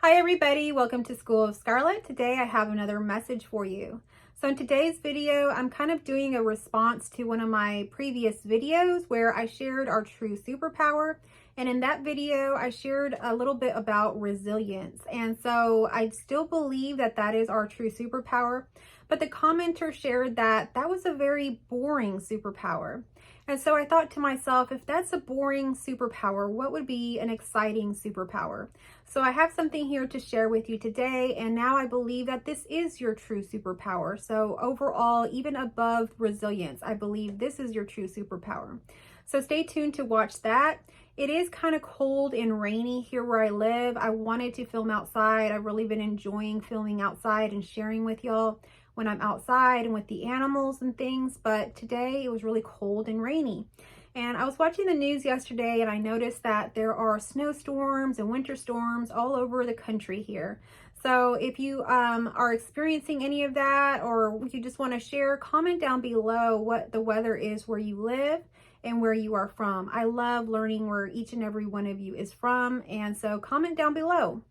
Hi everybody, welcome to School of Scarlet. Today I have another message for you. So in today's video, I'm kind of doing a response to one of my previous videos where I shared our true superpower. And in that video, I shared a little bit about resilience. And so I still believe that that is our true superpower. But the commenter shared that that was a very boring superpower. And so I thought to myself, if that's a boring superpower, what would be an exciting superpower? So I have something here to share with you today, and now I believe that this is your true superpower. So overall, even above resilience, I believe this is your true superpower. So stay tuned to watch that. It is kind of cold and rainy here where I live. I wanted to film outside. I've really been enjoying filming outside and sharing with y'all when I'm outside and with the animals and things, but today it was really cold and rainy. And I was watching the news yesterday and I noticed that there are snowstorms and winter storms all over the country here. So if you are experiencing any of that, or you just want to share, comment down below what the weather is where you live and where you are from. I love learning where each and every one of you is from, and so comment down below.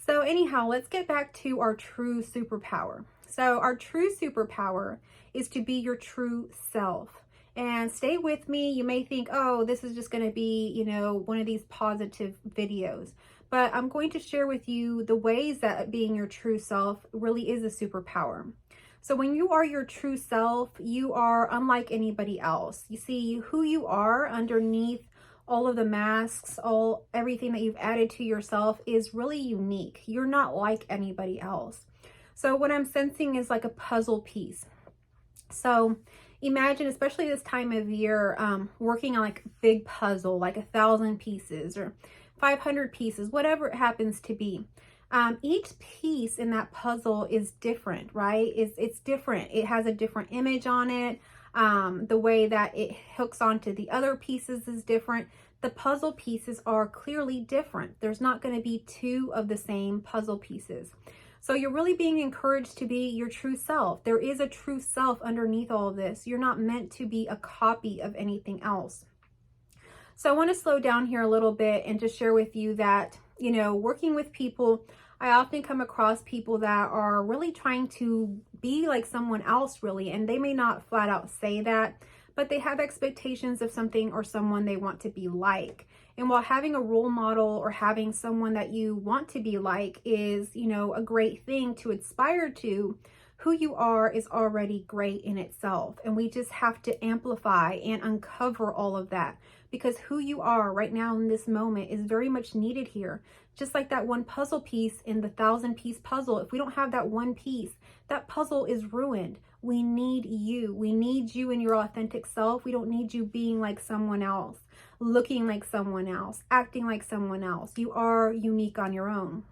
So anyhow, let's get back to our true superpower. So our true superpower is to be your true self. And stay with me. You may think, oh, this is just going to be, one of these positive videos. But I'm going to share with you the ways that being your true self really is a superpower. So when you are your true self, you are unlike anybody else. You see, who you are underneath all of the masks, everything that you've added to yourself is really unique. You're not like anybody else. So what I'm sensing is like a puzzle piece. So imagine, especially this time of year, working on like a big puzzle, like 1,000 pieces or 500 pieces, whatever it happens to be. Each piece in that puzzle is different, right? It's different. It has a different image on it. The way that it hooks onto the other pieces is different. The puzzle pieces are clearly different. There's not going to be two of the same puzzle pieces. So you're really being encouraged to be your true self. There is a true self underneath all of this. You're not meant to be a copy of anything else. So I want to slow down here a little bit and just share with you that, working with people, I often come across people that are really trying to be like someone else, really, and they may not flat out say that, but they have expectations of something or someone they want to be like. And while having a role model or having someone that you want to be like is, a great thing to aspire to, who you are is already great in itself. And we just have to amplify and uncover all of that, because who you are right now in this moment is very much needed here. Just like that one puzzle piece in the 1,000-piece puzzle. If we don't have that one piece, that puzzle is ruined. We need you. We need you in your authentic self. We don't need you being like someone else, looking like someone else, acting like someone else. You are unique on your own.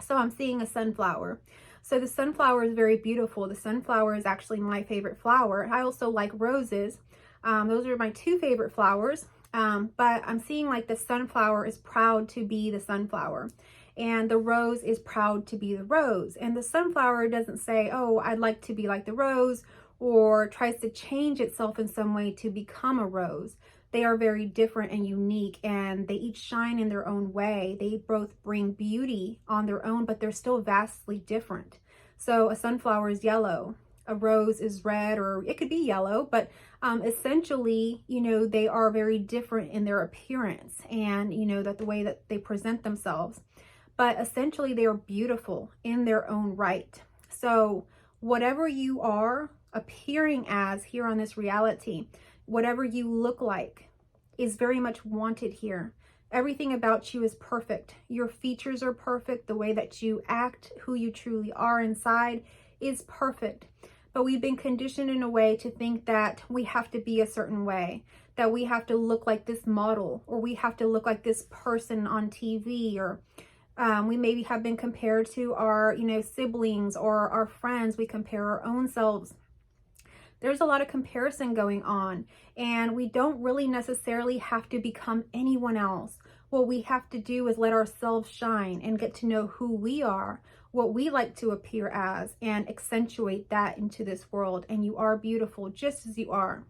So I'm seeing a sunflower. So the sunflower is very beautiful. The sunflower is actually my favorite flower. I also like roses. Those are my two favorite flowers. But I'm seeing like the sunflower is proud to be the sunflower, and the rose is proud to be the rose. And the sunflower doesn't say, oh, I'd like to be like the rose, or tries to change itself in some way to become a rose. They are very different and unique, and they each shine in their own way. They both bring beauty on their own, but they're still vastly different. So a sunflower is yellow, a rose is red, or it could be yellow, but essentially, they are very different in their appearance and, that the way that they present themselves. But essentially, they are beautiful in their own right. So whatever you are appearing as here on this reality, whatever you look like is very much wanted here. Everything about you is perfect. Your features are perfect. The way that you act, who you truly are inside is perfect. But we've been conditioned in a way to think that we have to be a certain way, that we have to look like this model, or we have to look like this person on TV, or we maybe have been compared to our, siblings or our friends. We compare our own selves. There's a lot of comparison going on, and we don't really necessarily have to become anyone else. What we have to do is let ourselves shine and get to know who we are, what we like to appear as, and accentuate that into this world. And you are beautiful just as you are.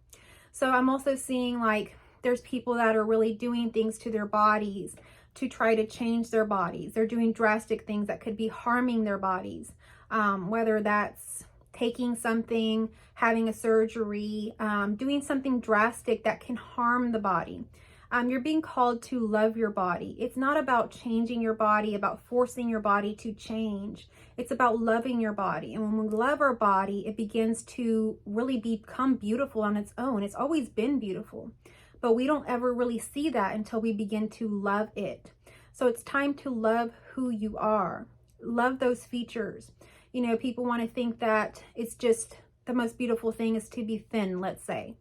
So I'm also seeing like there's people that are really doing things to their bodies to try to change their bodies. They're doing drastic things that could be harming their bodies, whether that's taking something, having a surgery, doing something drastic that can harm the body. You're being called to love your body. It's not about changing your body, about forcing your body to change. It's about loving your body. And when we love our body, it begins to really become beautiful on its own. It's always been beautiful, but we don't ever really see that until we begin to love it. So it's time to love who you are. Love those features. You know, people want to think that it's just the most beautiful thing is to be thin, let's say.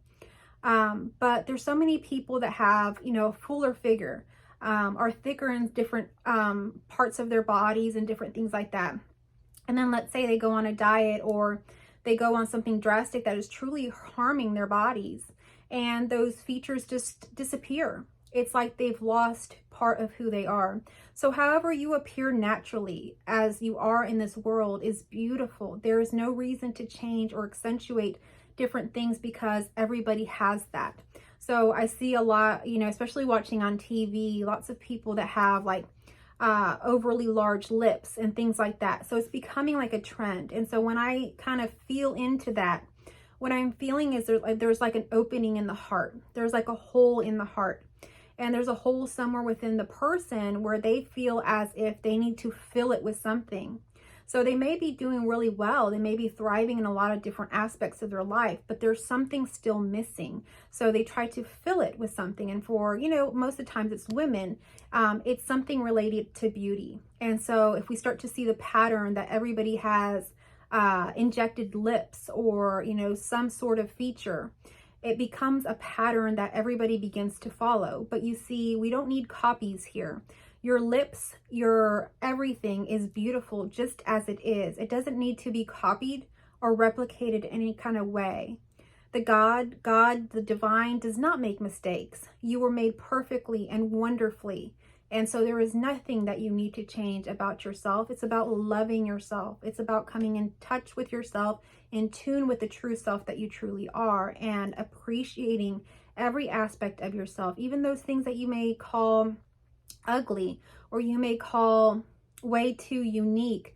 But there's so many people that have, you know, a fuller figure, are thicker in different parts of their bodies and different things like that. And then let's say they go on a diet or they go on something drastic that is truly harming their bodies, and those features just disappear. It's like they've lost part of who they are. So however you appear naturally as you are in this world is beautiful. There is no reason to change or accentuate different things because everybody has that. So I see a lot, you know, especially watching on TV, lots of people that have like overly large lips and things like that. So it's becoming like a trend. And so when I kind of feel into that, what I'm feeling is there's like an opening in the heart. There's like a hole in the heart. And there's a hole somewhere within the person where they feel as if they need to fill it with something. So they may be doing really well. They may be thriving in a lot of different aspects of their life, but there's something still missing. So they try to fill it with something. And for, you know, most of the times it's women, it's something related to beauty. And so if we start to see the pattern that everybody has injected lips or, you know, some sort of feature, it becomes a pattern that everybody begins to follow. But you see, we don't need copies here. Your lips, your everything is beautiful just as it is. It doesn't need to be copied or replicated in any kind of way. The God, the divine, does not make mistakes. You were made perfectly and wonderfully. And so there is nothing that you need to change about yourself. It's about loving yourself. It's about coming in touch with yourself, in tune with the true self that you truly are, and appreciating every aspect of yourself, even those things that you may call ugly or you may call way too unique.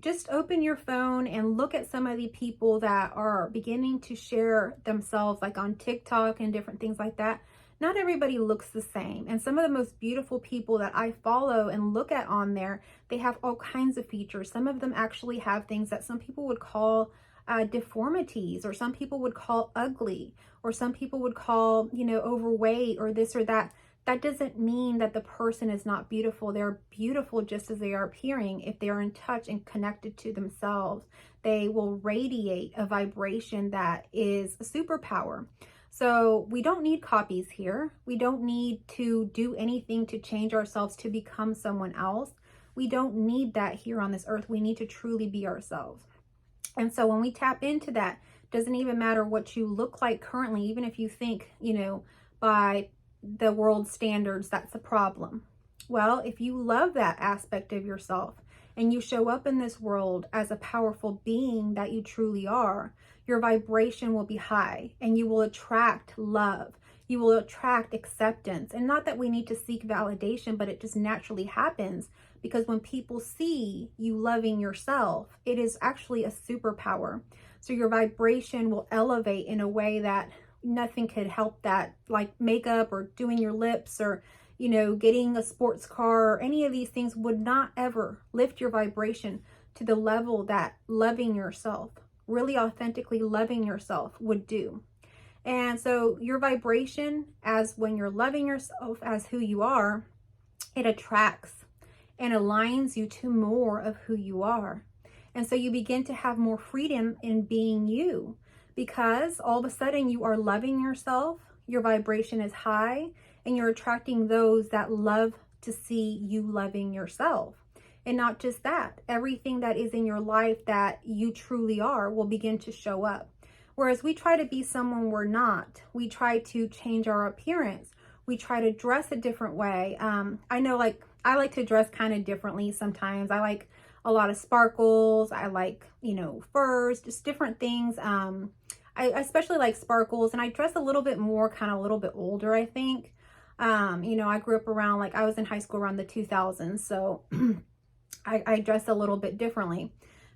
Just open your phone and look at some of the people that are beginning to share themselves, like on TikTok and different things like that. Not everybody looks the same. And some of the most beautiful people that I follow and look at on there, they have all kinds of features. Some of them actually have things that some people would call deformities, or some people would call ugly, or some people would call, you know, overweight or this or that. That doesn't mean that the person is not beautiful. They're beautiful just as they are appearing. If they are in touch and connected to themselves, they will radiate a vibration that is a superpower. So we don't need copies here. We don't need to do anything to change ourselves to become someone else. We don't need that here on this earth. We need to truly be ourselves. And so when we tap into that, doesn't even matter what you look like currently, even if you think, you know, by the world standards, that's a problem. Well, if you love that aspect of yourself and you show up in this world as a powerful being that you truly are, your vibration will be high and you will attract love. You will attract acceptance. And not that we need to seek validation, but it just naturally happens because when people see you loving yourself, it is actually a superpower. So your vibration will elevate in a way that nothing could help that, like makeup or doing your lips or, you know, getting a sports car or any of these things would not ever lift your vibration to the level that loving yourself, really authentically loving yourself, would do. And so your vibration, as when you're loving yourself as who you are, it attracts and aligns you to more of who you are. And so you begin to have more freedom in being you, because all of a sudden you are loving yourself, your vibration is high, and you're attracting those that love to see you loving yourself. And not just that, everything that is in your life that you truly are will begin to show up. Whereas we try to be someone we're not. We try to change our appearance. We try to dress a different way. I know, like, I like to dress kind of differently sometimes. I like a lot of sparkles. I like, you know, furs, just different things. I especially like sparkles, and I dress a little bit more, kind of a little bit older, I think. You know, I grew up around, like, I was in high school around the 2000s, so I dress a little bit differently.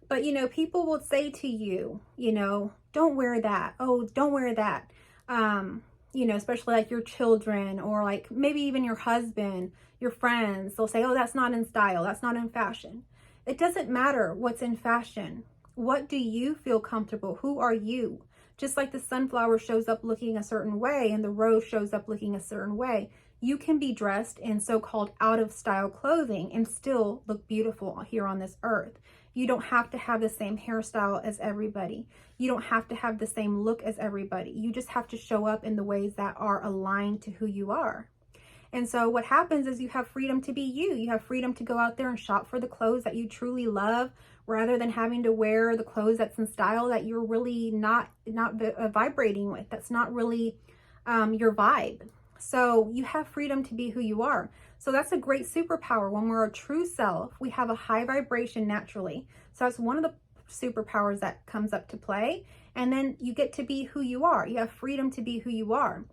But, you know, people will say to you, you know, don't wear that. Oh, don't wear that. You know, especially like your children or like maybe even your husband, your friends, they'll say, oh, that's not in style. That's not in fashion. It doesn't matter what's in fashion. What do you feel comfortable? Who are you? Just like the sunflower shows up looking a certain way and the rose shows up looking a certain way, you can be dressed in so-called out of style clothing and still look beautiful here on this earth. You don't have to have the same hairstyle as everybody. You don't have to have the same look as everybody. You just have to show up in the ways that are aligned to who you are. And so what happens is you have freedom to be you. You have freedom to go out there and shop for the clothes that you truly love, rather than having to wear the clothes that's in style that you're really not vibrating with. That's not really your vibe. So you have freedom to be who you are. So that's a great superpower. When we're a true self, we have a high vibration naturally. So that's one of the superpowers that comes up to play. And then you get to be who you are. You have freedom to be who you are.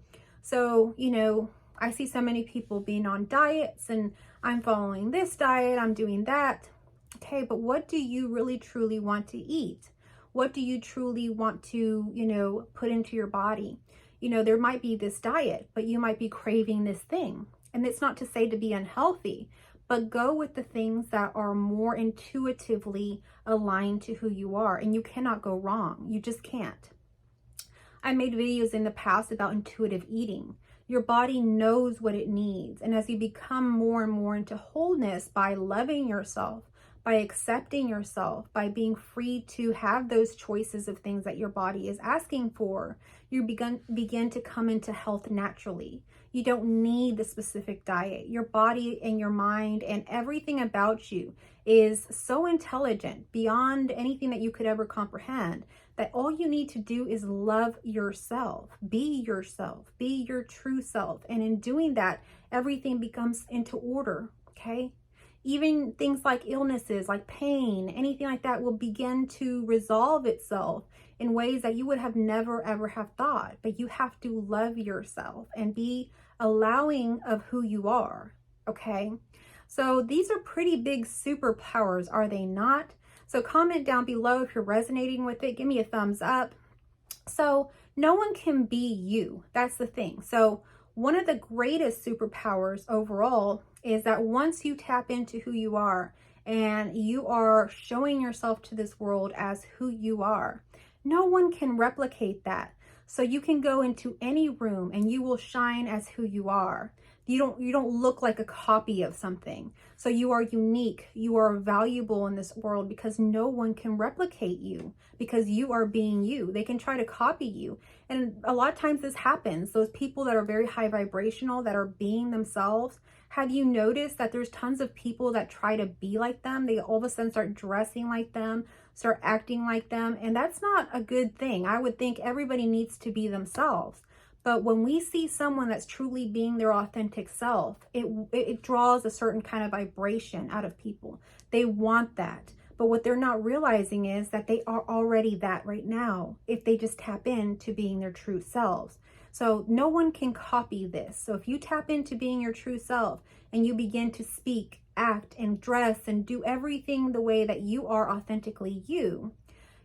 So, you know, I see so many people being on diets and I'm following this diet, I'm doing that. Okay, but what do you really truly want to eat? What do you truly want to, you know, put into your body? You know, there might be this diet, but you might be craving this thing. And it's not to say to be unhealthy, but go with the things that are more intuitively aligned to who you are. And you cannot go wrong. You just can't. I made videos in the past about intuitive eating. Your body knows what it needs. And as you become more and more into wholeness by loving yourself, by accepting yourself, by being free to have those choices of things that your body is asking for, you begin to come into health naturally. You don't need the specific diet. Your body and your mind and everything about you is so intelligent beyond anything that you could ever comprehend, that all you need to do is love yourself, be your true self. And in doing that, everything becomes into order, okay? Even things like illnesses, like pain, anything like that will begin to resolve itself in ways that you would have never, ever have thought. But you have to love yourself and be allowing of who you are, okay? So these are pretty big superpowers, are they not? So comment down below if you're resonating with it. Give me a thumbs up. So no one can be you. That's the thing. So one of the greatest superpowers overall is that once you tap into who you are and you are showing yourself to this world as who you are, no one can replicate that. So you can go into any room and you will shine as who you are. You don't look like a copy of something. So you are unique. You are valuable in this world because no one can replicate you, because you are being you. They can try to copy you. And a lot of times this happens. Those people that are very high vibrational, that are being themselves, have you noticed that there's tons of people that try to be like them? They all of a sudden start dressing like them, start acting like them. And that's not a good thing. I would think everybody needs to be themselves. But when we see someone that's truly being their authentic self, it draws a certain kind of vibration out of people. They want that. But what they're not realizing is that they are already that right now if they just tap into being their true selves. So no one can copy this. So if you tap into being your true self and you begin to speak, act, and dress and do everything the way that you are authentically you,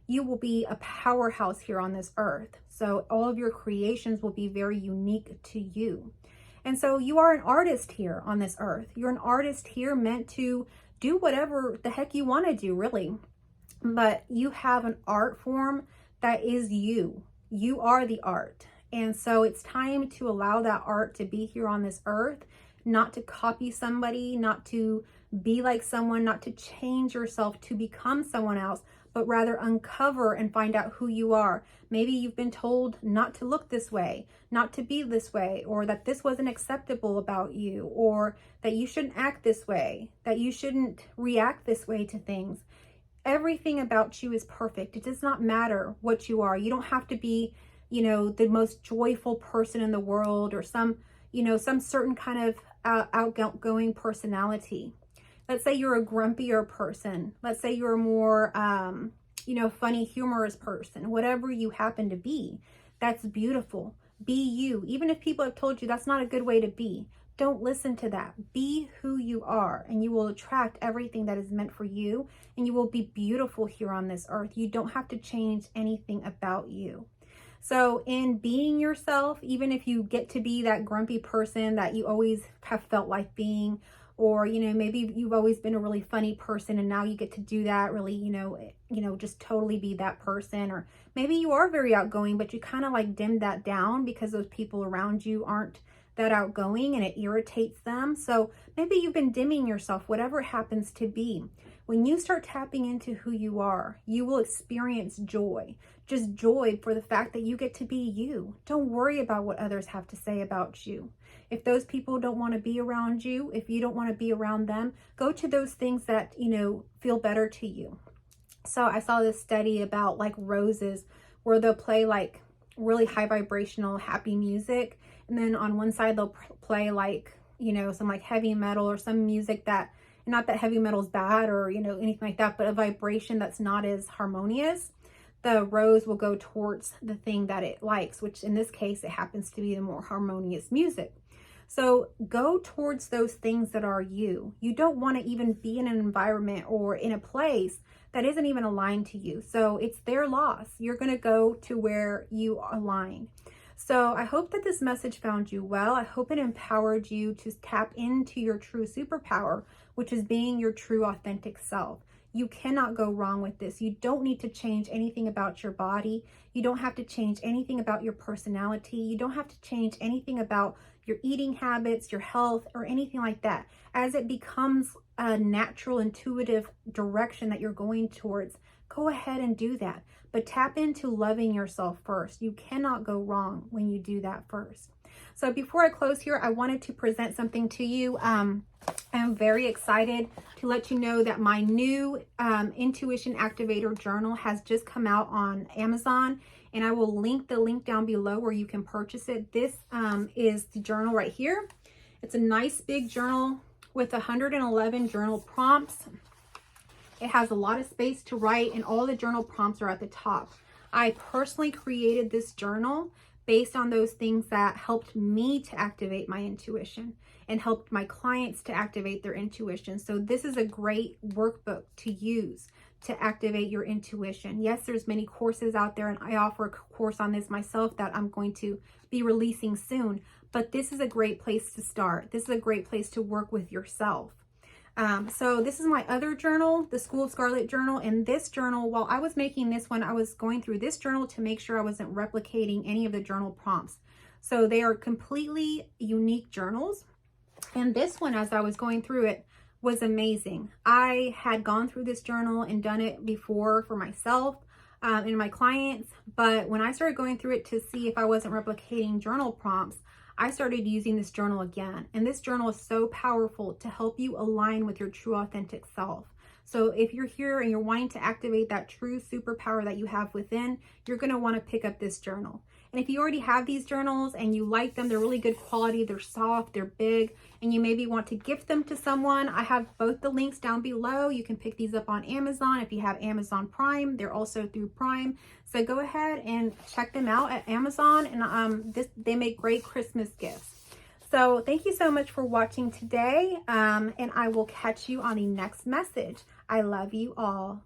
you will be a powerhouse here on this earth. So all of your creations will be very unique to you. And so you are an artist here on this earth. You're an artist here meant to do whatever the heck you want to do, really. But you have an art form that is you. You are the art. And so it's time to allow that art to be here on this earth, not to copy somebody, not to be like someone, not to change yourself to become someone else, but rather uncover and find out who you are. Maybe you've been told not to look this way, not to be this way, or that this wasn't acceptable about you, or that you shouldn't act this way, that you shouldn't react this way to things. Everything about you is perfect. It does not matter what you are. You don't have to be, you know, the most joyful person in the world or some, you know, some certain kind of outgoing personality. Let's say you're a grumpier person. Let's say you're a more, you know, funny, humorous person. Whatever you happen to be, that's beautiful. Be you. Even if people have told you that's not a good way to be, don't listen to that. Be who you are, and you will attract everything that is meant for you, and you will be beautiful here on this earth. You don't have to change anything about you. So in being yourself, even if you get to be that grumpy person that you always have felt like being, or, maybe you've always been a really funny person and now you get to do that really, just totally be that person. Or maybe you are very outgoing, but you kind of like dimmed that down because those people around you aren't that outgoing and it irritates them. So maybe you've been dimming yourself, whatever it happens to be. When you start tapping into who you are, you will experience joy. Just joy for the fact that you get to be you. Don't worry about what others have to say about you. If those people don't want to be around you, if you don't want to be around them, go to those things that, feel better to you. So I saw this study about like roses where they'll play like really high vibrational, happy music. And then on one side, they'll play like, some like heavy metal or some music that, not that heavy metal is bad or, anything like that, but a vibration that's not as harmonious. The rose will go towards the thing that it likes, which in this case, it happens to be the more harmonious music. So go towards those things that are you. You don't want to even be in an environment or in a place that isn't even aligned to you. So it's their loss. You're going to go to where you align. So I hope that this message found you well. I hope it empowered you to tap into your true superpower, which is being your true authentic self. You cannot go wrong with this. You don't need to change anything about your body. You don't have to change anything about your personality. You don't have to change anything about your eating habits, your health, or anything like that. As it becomes a natural, intuitive direction that you're going towards, go ahead and do that. But tap into loving yourself first. You cannot go wrong when you do that first. So before I close here, I wanted to present something to you. I'm very excited to let you know that my new Intuition Activator Journal has just come out on Amazon, and I will link the link down below where you can purchase it. This is the journal right here. It's a nice big journal with 111 journal prompts. It has a lot of space to write, and all the journal prompts are at the top. I personally created this journal based on those things that helped me to activate my intuition and helped my clients to activate their intuition. So this is a great workbook to use to activate your intuition. Yes, there's many courses out there, and I offer a course on this myself that I'm going to be releasing soon, but this is a great place to start. This is a great place to work with yourself. So this is my other journal, the School of Scarlet journal. And this journal, while I was making this one, I was going through this journal to make sure I wasn't replicating any of the journal prompts. So they are completely unique journals. And this one, as I was going through it, was amazing. I had gone through this journal and done it before for myself and my clients. But when I started going through it to see if I wasn't replicating journal prompts, I started using this journal again. And this journal is so powerful to help you align with your true authentic self. So if you're here and you're wanting to activate that true superpower that you have within, you're going to want to pick up this journal. And if you already have these journals and you like them, they're really good quality, they're soft, they're big, and you maybe want to gift them to someone, I have both the links down below. You can pick these up on Amazon. If you have Amazon Prime, they're also through Prime. So go ahead and check them out at Amazon, and they make great Christmas gifts. So thank you so much for watching today, and I will catch you on the next message. I love you all.